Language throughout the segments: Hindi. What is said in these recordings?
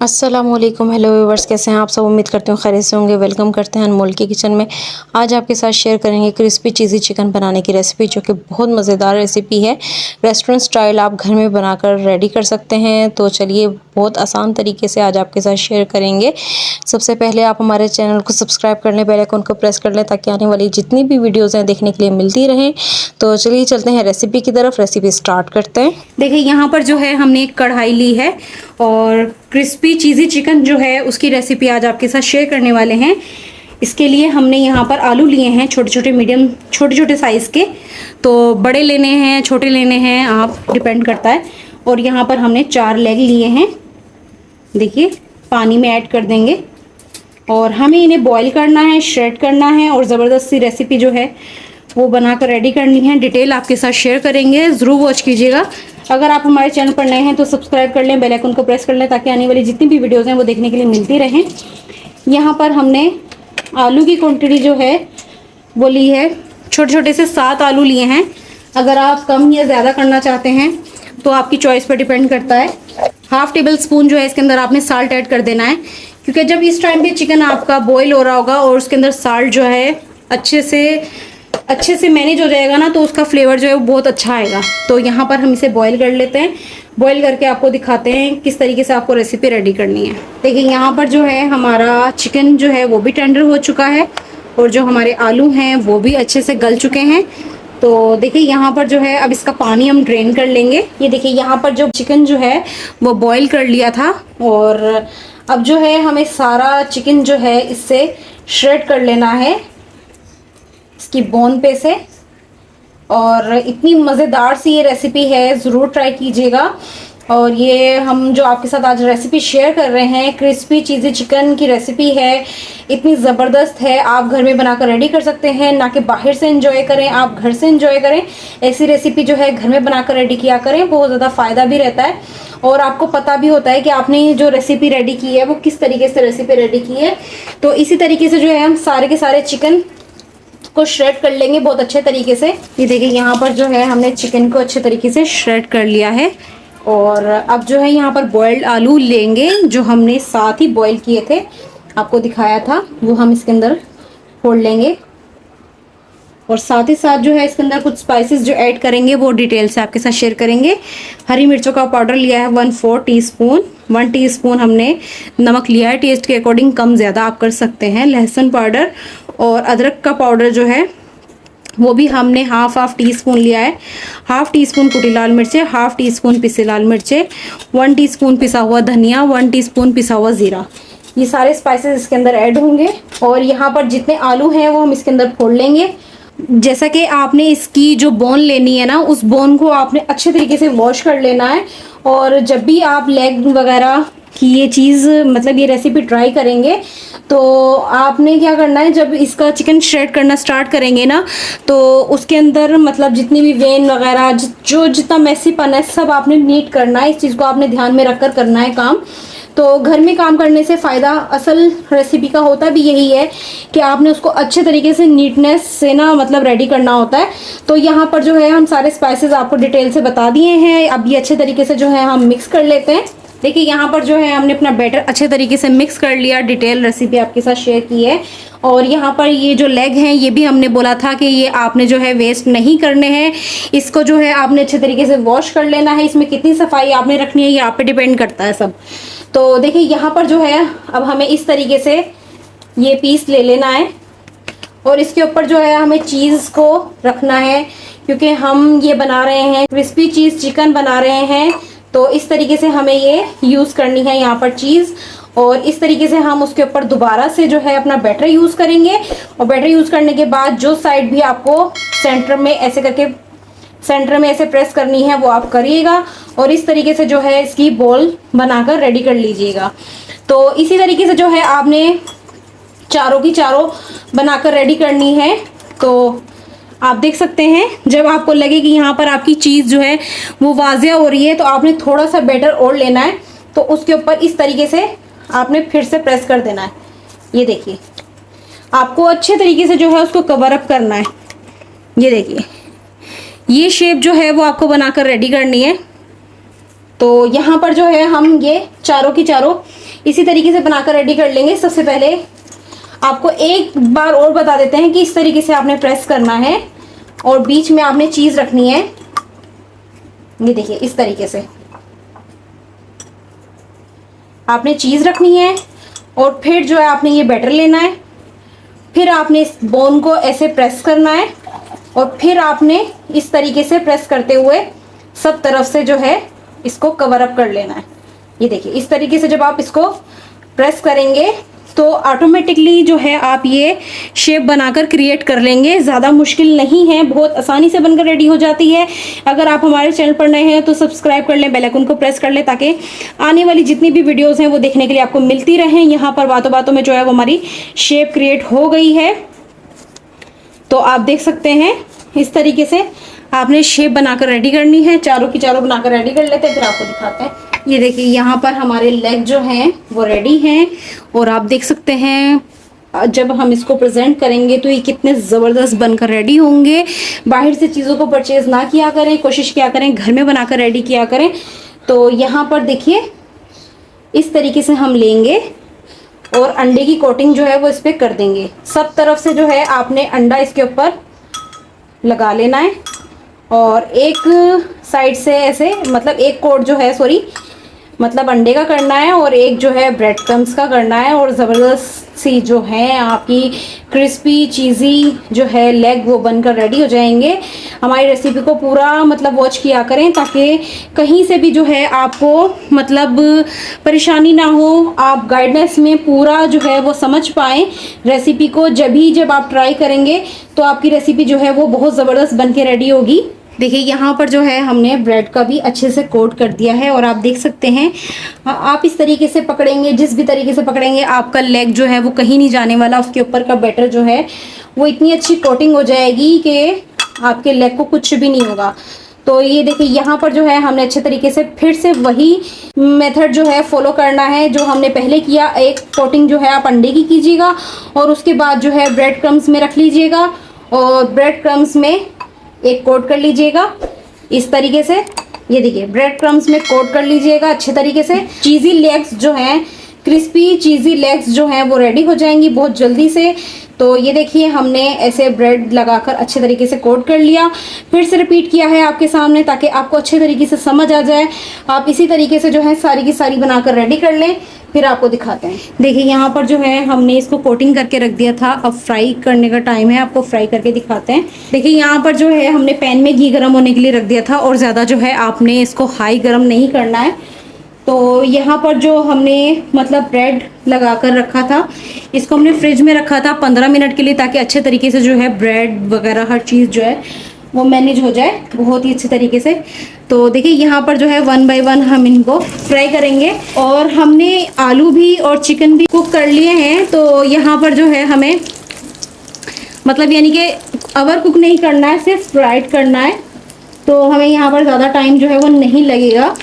अस्सलामुअलैकुम, हेलो व्यूवर्स, कैसे हैं आप सब। उम्मीद करते हैं खैरियत से होंगे। वेलकम करते हैं अनमोल की किचन में। आज आपके साथ शेयर करेंगे क्रिस्पी चीज़ी चिकन बनाने की रेसिपी, जो कि बहुत मज़ेदार रेसिपी है। रेस्टोरेंट स्टाइल आप घर में बनाकर रेडी कर सकते हैं। तो चलिए, बहुत आसान तरीके से आज आपके साथ शेयर करेंगे। सबसे पहले आप हमारे चैनल को सब्सक्राइब कर लें, बेल आइकन को प्रेस कर लें, ताकि आने वाली जितनी भी वीडियोज़ हैं देखने के लिए मिलती रहें। तो चलिए चलते हैं रेसिपी की तरफ। रेसिपी स्टार्ट करते हैं। देखिए यहाँ पर जो है हमने एक कढ़ाई ली है और क्रिस्पी चीज़ी चिकन जो है उसकी रेसिपी आज आपके साथ शेयर करने वाले हैं। इसके लिए हमने यहाँ पर आलू लिए हैं, छोटे छोटे मीडियम छोटे छोटे साइज़ के। तो बड़े लेने हैं, छोटे लेने हैं, आप डिपेंड करता है। और यहाँ पर हमने 4 लेग लिए हैं। देखिए, पानी में ऐड कर देंगे और हमें इन्हें बॉईल करना है, श्रेड करना है और ज़बरदस्त सी रेसिपी जो है वो बनाकर रेडी करनी है। डिटेल आपके साथ शेयर करेंगे, ज़रूर वॉच कीजिएगा। अगर आप हमारे चैनल पर नए हैं तो सब्सक्राइब कर लें, बेल आइकन को प्रेस कर लें, ताकि आने वाली जितनी भी वीडियोस हैं वो देखने के लिए मिलती रहें। यहाँ पर हमने आलू की क्वांटिटी जो है वो ली है, छोटे छोटे से 7 आलू लिए हैं। अगर आप कम या ज़्यादा करना चाहते हैं तो आपकी चॉइस पर डिपेंड करता है। हाफ टेबल स्पून जो है इसके अंदर आपने साल्ट ऐड कर देना है, क्योंकि जब इस टाइम पे चिकन आपका बॉईल हो रहा होगा और उसके अंदर साल्ट जो है अच्छे से मैनेज हो जाएगा ना, तो उसका फ्लेवर जो है वो बहुत अच्छा आएगा। तो यहाँ पर हम इसे बॉईल कर लेते हैं। बॉईल करके आपको दिखाते हैं किस तरीके से आपको रेसिपी रेडी करनी है। देखिए, यहाँ पर जो है हमारा चिकन जो है वो भी टेंडर हो चुका है और जो हमारे आलू हैं वो भी अच्छे से गल चुके हैं। तो देखिए, यहाँ पर जो है अब इसका पानी हम ड्रेन कर लेंगे। ये देखिए, यहाँ पर जो चिकन जो है वो बॉईल कर लिया था और अब जो है हमें सारा चिकन जो है इससे श्रेड कर लेना है, इसकी बोन पे से। और इतनी मज़ेदार सी ये रेसिपी है, ज़रूर ट्राई कीजिएगा। और ये हम जो आपके साथ आज रेसिपी शेयर कर रहे हैं, क्रिस्पी चीज़ी चिकन की रेसिपी है। इतनी ज़बरदस्त है, आप घर में बनाकर रेडी कर सकते हैं, ना कि बाहर से एंजॉय करें, आप घर से एंजॉय करें। ऐसी रेसिपी जो है घर में बनाकर रेडी किया करें, बहुत ज़्यादा फ़ायदा भी रहता है और आपको पता भी होता है कि आपने जो रेसिपी रेडी की है वो किस तरीके से रेसिपी रेडी की है। तो इसी तरीके से जो है हम सारे के सारे चिकन को श्रेड कर लेंगे बहुत अच्छे तरीके से। ये देखिए, यहाँ पर जो है हमने चिकन को अच्छे तरीके से श्रेड कर लिया है। और अब जो है यहाँ पर बॉइल्ड आलू लेंगे, जो हमने साथ ही बॉईल किए थे, आपको दिखाया था, वो हम इसके अंदर फोड़ लेंगे। और साथ ही साथ जो है इसके अंदर कुछ स्पाइसेस जो ऐड करेंगे वो डिटेल से आपके साथ शेयर करेंगे। हरी मिर्चों का पाउडर लिया है 1/4 टीस्पून। 1 टीस्पून हमने नमक लिया है, टेस्ट के अकॉर्डिंग कम ज़्यादा आप कर सकते हैं। लहसुन पाउडर और अदरक का पाउडर जो है वो भी हमने हाफ टीस्पून लिया है। हाफ टीस्पून कुटी लाल मिर्चें, हाफ टीस्पून पिसे लाल मिर्चें, 1 टीस्पून पिसा हुआ धनिया, 1 टीस्पून पिसा हुआ ज़ीरा। ये सारे स्पाइसेस इसके अंदर ऐड होंगे। और यहाँ पर जितने आलू हैं वो हम इसके अंदर फोड़ लेंगे। जैसा कि आपने इसकी जो बोन लेनी है ना, उस बोन को आपने अच्छे तरीके से वॉश कर लेना है। और जब भी आप लेग वगैरह की ये चीज़, मतलब ये रेसिपी ट्राई करेंगे, तो आपने क्या करना है, जब इसका चिकन श्रेड करना स्टार्ट करेंगे ना, तो उसके अंदर मतलब जितनी भी वेन वगैरह जो जितना मैसीपन है सब आपने नीट करना है। इस चीज़ को आपने ध्यान में रखकर करना है काम। तो घर में काम करने से फ़ायदा असल रेसिपी का होता भी यही है कि आपने उसको अच्छे तरीके से नीटनेस से ना मतलब रेडी करना होता है। तो यहाँ पर जो है हम सारे स्पाइसेस आपको डिटेल से बता दिए हैं। अब ये अच्छे तरीके से जो है हम मिक्स कर लेते हैं। देखिए, यहाँ पर जो है हमने अपना बैटर अच्छे तरीके से मिक्स कर लिया, डिटेल रेसिपी आपके साथ शेयर की है। और यहाँ पर ये जो लेग हैं ये भी हमने बोला था कि ये आपने जो है वेस्ट नहीं करने हैं। इसको जो है आपने अच्छे तरीके से वॉश कर लेना है। इसमें कितनी सफाई आपने रखनी है ये आप पे डिपेंड करता है सब। तो देखिए, यहाँ पर जो है अब हमें इस तरीके से ये पीस ले लेना है और इसके ऊपर जो है हमें चीज़ को रखना है, क्योंकि हम ये बना रहे हैं क्रिस्पी चीज़ चिकन बना रहे हैं। तो इस तरीके से हमें ये यूज़ करनी है यहाँ पर चीज़। और इस तरीके से हम उसके ऊपर दोबारा से जो है अपना बैटर यूज़ करेंगे। और बैटर यूज़ करने के बाद जो साइड भी आपको सेंटर में ऐसे करके सेंटर में ऐसे प्रेस करनी है वो आप करिएगा। और इस तरीके से जो है इसकी बॉल बनाकर रेडी कर लीजिएगा। तो इसी तरीके से जो है आपने चारों की चारों बनाकर रेडी करनी है। तो आप देख सकते हैं, जब आपको लगे कि यहाँ पर आपकी चीज़ जो है वो वाज़िया हो रही है, तो आपने थोड़ा सा बैटर और लेना है। तो उसके ऊपर इस तरीके से आपने फिर से प्रेस कर देना है। ये देखिए, आपको अच्छे तरीके से जो है उसको कवर अप करना है। ये देखिए, ये शेप जो है वो आपको बनाकर रेडी करनी है। तो यहाँ पर जो है हम ये चारों की चारों इसी तरीके से बनाकर रेडी कर लेंगे। सबसे पहले आपको एक बार और बता देते हैं कि इस तरीके से आपने प्रेस करना है और बीच में आपने चीज़ रखनी है। ये देखिए इस तरीके से आपने चीज़ रखनी है और फिर जो है आपने ये बैटर लेना है, फिर आपने इस बोन को ऐसे प्रेस करना है और फिर आपने इस तरीके से प्रेस करते हुए सब तरफ से जो है इसको कवर अप कर लेना है। ये देखिए इस तरीके से जब आप इसको प्रेस करेंगे तो ऑटोमेटिकली जो है आप ये शेप बनाकर क्रिएट कर लेंगे। ज़्यादा मुश्किल नहीं है, बहुत आसानी से बनकर रेडी हो जाती है। अगर आप हमारे चैनल पर नए हैं तो सब्सक्राइब कर लें, बेल आइकन को प्रेस कर लें ताकि आने वाली जितनी भी वीडियोस हैं वो देखने के लिए आपको मिलती रहें। यहाँ पर बातों बातों में जो है वो हमारी शेप क्रिएट हो गई है, तो आप देख सकते हैं इस तरीके से आपने शेप बनाकर रेडी करनी है। चारों की चारों बनाकर रेडी कर लेते हैं, फिर आपको दिखाते हैं। ये देखिए यहाँ पर हमारे लेग जो हैं वो रेडी हैं और आप देख सकते हैं जब हम इसको प्रेजेंट करेंगे तो ये कितने ज़बरदस्त बनकर रेडी होंगे। बाहर से चीज़ों को परचेज ना किया करें, कोशिश किया करें घर में बनाकर रेडी किया करें। तो यहाँ पर देखिए इस तरीके से हम लेंगे और अंडे की कोटिंग जो है वो इस पर कर देंगे। सब तरफ से जो है आपने अंडा इसके ऊपर लगा लेना है और एक साइड से ऐसे मतलब एक कोट जो है मतलब अंडे का करना है और एक जो है ब्रेड क्रम्स का करना है और ज़बरदस्त सी जो है आपकी क्रिस्पी चीज़ी जो है लेग वो बनकर रेडी हो जाएंगे। हमारी रेसिपी को पूरा मतलब वॉच किया करें ताकि कहीं से भी जो है आपको मतलब परेशानी ना हो, आप गाइडेंस में पूरा जो है वो समझ पाएँ रेसिपी को। जब आप ट्राई करेंगे तो आपकी रेसिपी जो है वो बहुत ज़बरदस्त बन के रेडी होगी। देखिए यहाँ पर जो है हमने ब्रेड का भी अच्छे से कोट कर दिया है और आप देख सकते हैं आप इस तरीके से पकड़ेंगे, जिस भी तरीके से पकड़ेंगे आपका लेग जो है वो कहीं नहीं जाने वाला। उसके ऊपर का बैटर जो है वो इतनी अच्छी कोटिंग हो जाएगी कि आपके लेग को कुछ भी नहीं होगा। तो ये देखिए यहाँ पर जो है हमने अच्छे तरीके से फिर से वही मेथड जो है फॉलो करना है जो हमने पहले किया। एक कोटिंग जो है आप अंडे की कीजिएगा और उसके बाद जो है ब्रेड क्रम्स में रख लीजिएगा और ब्रेड क्रम्स में एक कोट कर लीजिएगा इस तरीके से। ये देखिए ब्रेड क्रम्स में कोट कर लीजिएगा अच्छे तरीके से। चीज़ी लेग्स जो हैं, क्रिस्पी चीज़ी लेग्स जो हैं वो रेडी हो जाएंगी बहुत जल्दी से। तो ये देखिए हमने ऐसे ब्रेड लगाकर अच्छे तरीके से कोट कर लिया, फिर से रिपीट किया है आपके सामने ताकि आपको अच्छे तरीके से समझ आ जाए। आप इसी तरीके से जो है सारी की सारी बनाकर रेडी कर लें, फिर आपको दिखाते हैं। देखिए यहाँ पर जो है हमने इसको कोटिंग करके रख दिया था, अब फ्राई करने का टाइम है, आपको फ्राई करके दिखाते हैं। देखिए यहाँ पर जो है हमने पैन में घी गर्म होने के लिए रख दिया था और ज़्यादा जो है आपने इसको हाई गर्म नहीं करना है। तो यहाँ पर जो हमने मतलब ब्रेड लगा कर रखा था इसको हमने फ्रिज में रखा था 15 मिनट के लिए ताकि अच्छे तरीके से जो है ब्रेड वगैरह हर चीज़ जो है वो मैनेज हो जाए बहुत ही अच्छे तरीके से। तो देखिए यहाँ पर जो है 1 बाय 1 हम इनको फ्राई करेंगे और हमने आलू भी और चिकन भी कुक कर लिए हैं। तो यहाँ पर जो है हमें मतलब यानी कि ओवर कुक नहीं करना है, सिर्फ फ्राइड करना है। तो हमें यहाँ पर ज़्यादा टाइम जो है वो नहीं लगेगा।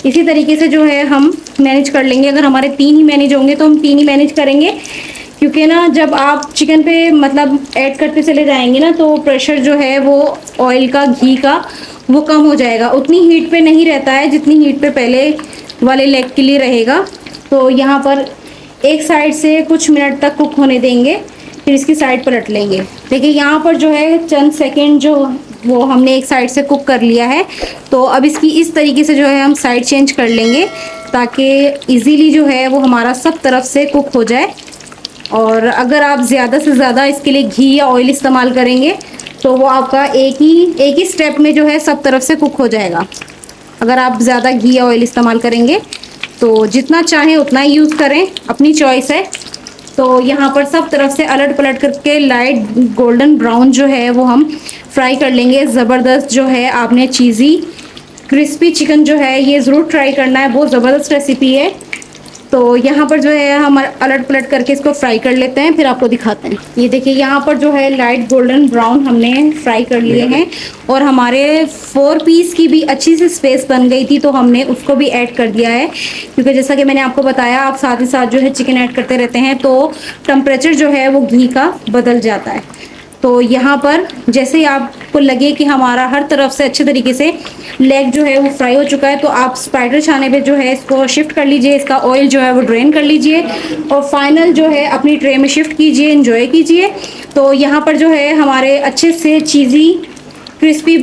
इसी तरीके से जो है हम मैनेज कर लेंगे। अगर हमारे 3 ही मैनेज होंगे तो हम 3 ही मैनेज करेंगे, क्योंकि ना जब आप चिकन पे मतलब ऐड करते चले जाएंगे ना तो प्रेशर जो है वो ऑयल का, घी का वो कम हो जाएगा। उतनी हीट पे नहीं रहता है जितनी हीट पे पहले वाले लेग के लिए रहेगा। तो यहाँ पर एक साइड से कुछ मिनट तक कुक होने देंगे, फिर इसकी साइड पलट लेंगे। देखिए यहाँ पर जो है चंद सेकेंड जो वो हमने एक साइड से कुक कर लिया है। तो अब इसकी इस तरीके से जो है हम साइड चेंज कर लेंगे ताकि इजीली जो है वो हमारा सब तरफ से कुक हो जाए। और अगर आप ज़्यादा से ज़्यादा इसके लिए घी या ऑयल इस्तेमाल करेंगे तो वो आपका एक ही स्टेप में जो है सब तरफ से कुक हो जाएगा। अगर आप ज़्यादा घी या ऑयल इस्तेमाल करेंगे तो जितना चाहें उतना ही यूज़ करें, अपनी चॉइस है। तो यहाँ पर सब तरफ से अलट पलट करके लाइट गोल्डन ब्राउन जो है वो हम फ्राई कर लेंगे। ज़बरदस्त जो है आपने चीज़ी क्रिस्पी चिकन जो है ये ज़रूर ट्राई करना है, बहुत ज़बरदस्त रेसिपी है। तो यहाँ पर जो है हम अलट पलट करके इसको फ्राई कर लेते हैं, फिर आपको दिखाते हैं। ये देखिए यहाँ पर जो है लाइट गोल्डन ब्राउन हमने फ्राई कर लिए हैं और हमारे 4 पीस की भी अच्छी सी स्पेस बन गई थी तो हमने उसको भी ऐड कर दिया है, क्योंकि जैसा कि मैंने आपको बताया आप साथ ही साथ जो है चिकन ऐड करते रहते हैं तो टेम्परेचर जो है वो घी का बदल जाता है। तो यहाँ पर जैसे ही आपको लगे कि हमारा हर तरफ से अच्छे तरीके से लेग जो है वो फ्राई हो चुका है, तो आप स्पाइडर छाने पे जो है इसको शिफ्ट कर लीजिए, इसका ऑयल जो है वो ड्रेन कर लीजिए और फाइनल जो है अपनी ट्रे में शिफ्ट कीजिए, एंजॉय कीजिए। तो यहाँ पर जो है हमारे अच्छे से चीज़ी क्रिस्पी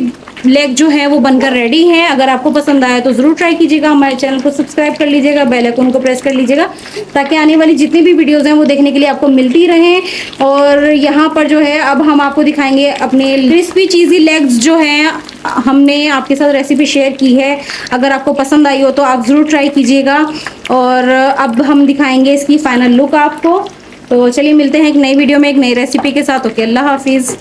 लेग जो है वो बनकर रेडी है। अगर आपको पसंद आया तो ज़रूर ट्राई कीजिएगा, हमारे चैनल को सब्सक्राइब कर लीजिएगा, बेल आइकन को प्रेस कर लीजिएगा ताकि आने वाली जितनी भी वीडियोज़ हैं वो देखने के लिए आपको मिलती रहें। और यहाँ पर जो है अब हम आपको दिखाएंगे अपने क्रिस्पी चीज़ी लेग्स जो हैं, हमने आपके साथ रेसिपी शेयर की है। अगर आपको पसंद आई हो तो आप ज़रूर ट्राई कीजिएगा। और अब हम दिखाएंगे इसकी फाइनल लुक आपको। तो चलिए मिलते हैं एक नई वीडियो में एक नई रेसिपी के साथ। ओके, अल्लाह हाफिज़।